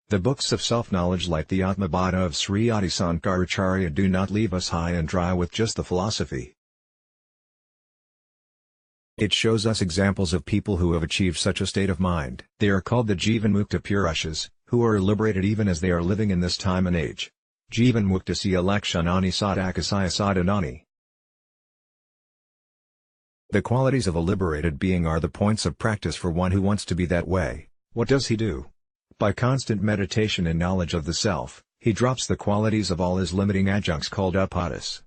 The books of self-knowledge like the Atma Bodha of Sri Adi Sankaracharya do not leave us high and dry with just the philosophy. It shows us examples of people who have achieved such a state of mind. They are called the Jivanmukta Purushes, who are liberated even as they are living in this time and age. Jivanmuktasya lakshanani sadakasaya sadhanani. The qualities of a liberated being are the points of practice for one who wants to be that way. What does he do? By constant meditation and knowledge of the self, he drops the qualities of all his limiting adjuncts called upadhis.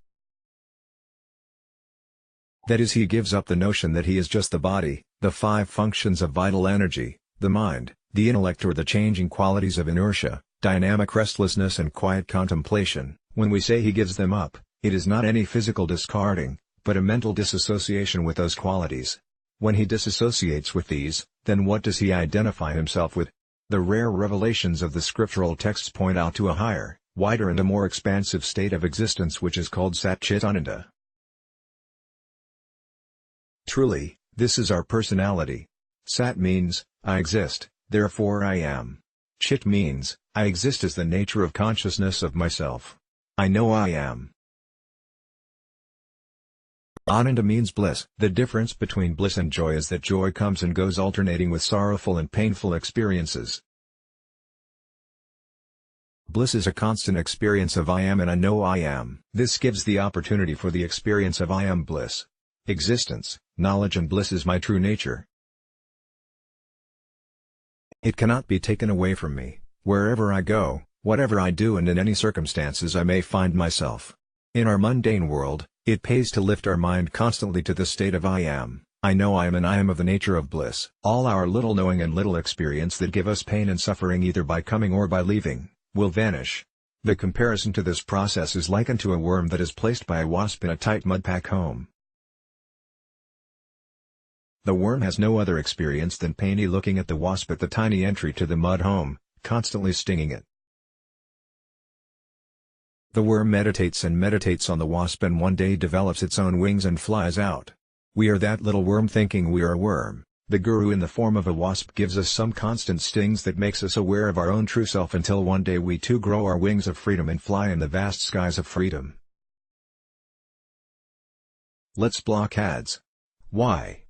That is, he gives up the notion that he is just the body, the five functions of vital energy, the mind, the intellect, or the changing qualities of inertia, dynamic restlessness and quiet contemplation. When we say he gives them up, it is not any physical discarding, but a mental disassociation with those qualities. When he disassociates with these, then what does he identify himself with? The rare revelations of the scriptural texts point out to a higher, wider and a more expansive state of existence which is called Satchitananda. Truly, this is our personality. Sat means, I exist, therefore I am. Chit means, I exist as the nature of consciousness of myself. I know I am. Ananda means bliss. The difference between bliss and joy is that joy comes and goes alternating with sorrowful and painful experiences. Bliss is a constant experience of I am and I know I am. This gives the opportunity for the experience of I am bliss. Existence, knowledge and bliss is my true nature. It cannot be taken away from me, wherever I go, whatever I do and in any circumstances I may find myself. In our mundane world, it pays to lift our mind constantly to the state of I am, I know I am and I am of the nature of bliss. All our little knowing and little experience that give us pain and suffering either by coming or by leaving, will vanish. The comparison to this process is likened to a worm that is placed by a wasp in a tight mud pack home. The worm has no other experience than painy looking at the wasp at the tiny entry to the mud home, constantly stinging it. The worm meditates and meditates on the wasp and one day develops its own wings and flies out. We are that little worm thinking we are a worm. The Guru in the form of a wasp gives us some constant stings that makes us aware of our own true self until one day we too grow our wings of freedom and fly in the vast skies of freedom. Let's block ads. Why?